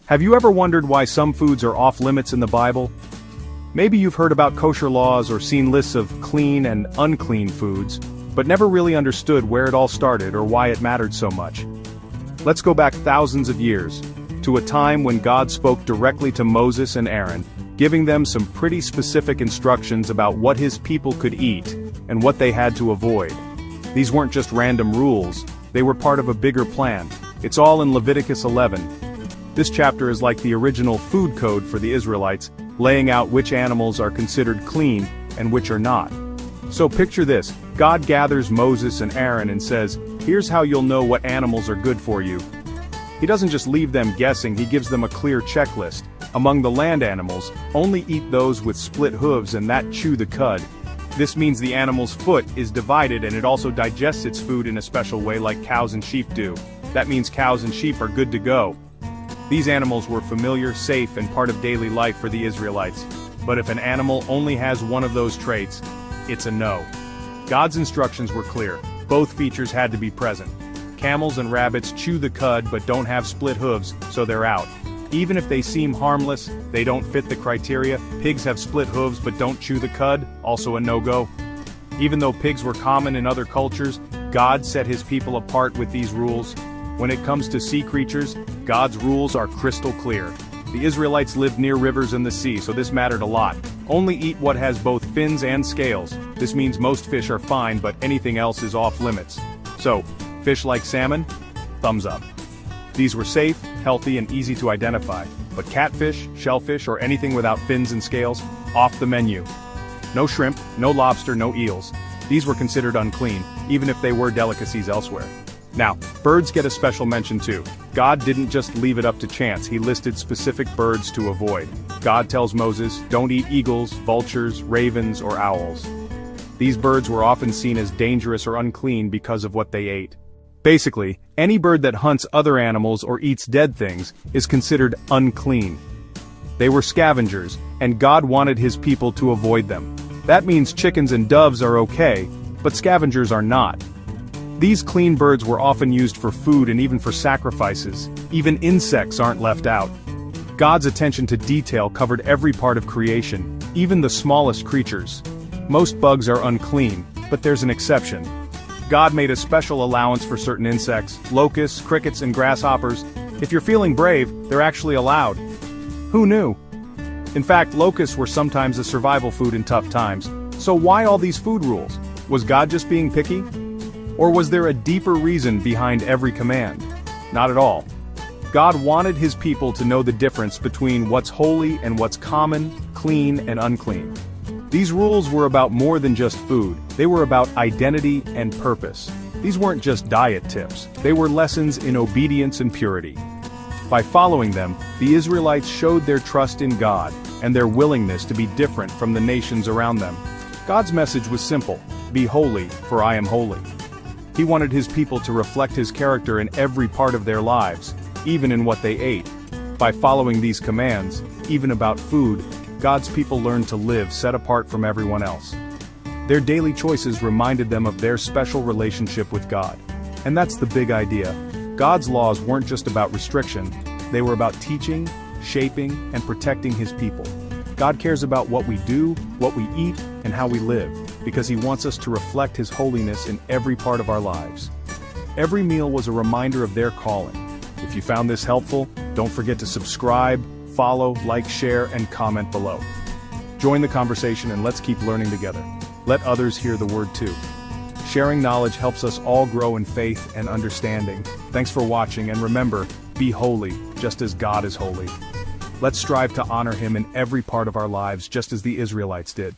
Have you ever wondered why some foods are off limits in the Bible? Maybe you've heard about kosher laws or seen lists of clean and unclean foods, but never really understood where it all started or why it mattered so much. Let's go back thousands of years, to a time when God spoke directly to Moses and Aaron, giving them some pretty specific instructions about what his people could eat and what they had to avoid. These weren't just random rules, they were part of a bigger plan. It's all in Leviticus 11. This chapter is like the original food code for the Israelites, laying out which animals are considered clean and which are not. So picture this, God gathers Moses and Aaron and says, here's how you'll know what animals are good for you. He doesn't just leave them guessing, he gives them a clear checklist. Among the land animals, only eat those with split hooves and that chew the cud. This means the animal's foot is divided and it also digests its food in a special way like cows and sheep do. That means cows and sheep are good to go. These animals were familiar, safe, and part of daily life for the Israelites. But if an animal only has one of those traits, it's a no. God's instructions were clear. Both features had to be present. Camels and rabbits chew the cud but don't have split hooves, so they're out. Even if they seem harmless, they don't fit the criteria. Pigs have split hooves but don't chew the cud, also a no-go. Even though pigs were common in other cultures, God set his people apart with these rules. When it comes to sea creatures, God's rules are crystal clear. The Israelites lived near rivers and the sea, so this mattered a lot. Only eat what has both fins and scales. This means most fish are fine, but anything else is off limits. So, fish like salmon? Thumbs up. These were safe, healthy, and easy to identify. But catfish, shellfish, or anything without fins and scales? Off the menu. No shrimp, no lobster, no eels. These were considered unclean, even if they were delicacies elsewhere. Now, birds get a special mention too. God didn't just leave it up to chance, he listed specific birds to avoid. God tells Moses, don't eat eagles, vultures, ravens, or owls. These birds were often seen as dangerous or unclean because of what they ate. Basically, any bird that hunts other animals or eats dead things is considered unclean. They were scavengers, and God wanted his people to avoid them. That means chickens and doves are okay, but scavengers are not. These clean birds were often used for food and even for sacrifices. Even insects aren't left out. God's attention to detail covered every part of creation, even the smallest creatures. Most bugs are unclean, but there's an exception. God made a special allowance for certain insects, locusts, crickets, and grasshoppers. If you're feeling brave, they're actually allowed. Who knew? In fact, locusts were sometimes a survival food in tough times. So why all these food rules? Was God just being picky? Or was there a deeper reason behind every command? Not at all. God wanted his people to know the difference between what's holy and what's common, clean, and unclean. These rules were about more than just food, they were about identity and purpose. These weren't just diet tips, they were lessons in obedience and purity. By following them, the Israelites showed their trust in God and their willingness to be different from the nations around them. God's message was simple, be holy, for I am holy. He wanted his people to reflect his character in every part of their lives, even in what they ate. By following these commands, even about food, God's people learned to live set apart from everyone else. Their daily choices reminded them of their special relationship with God. And that's the big idea. God's laws weren't just about restriction, they were about teaching, shaping, and protecting his people. God cares about what we do, what we eat, and how we live, because he wants us to reflect his holiness in every part of our lives. Every meal was a reminder of their calling. If you found this helpful, don't forget to subscribe, follow, like, share, and comment below. Join the conversation and let's keep learning together. Let others hear the word too. Sharing knowledge helps us all grow in faith and understanding. Thanks for watching, and remember, be holy, just as God is holy. Let's strive to honor him in every part of our lives, just as the Israelites did.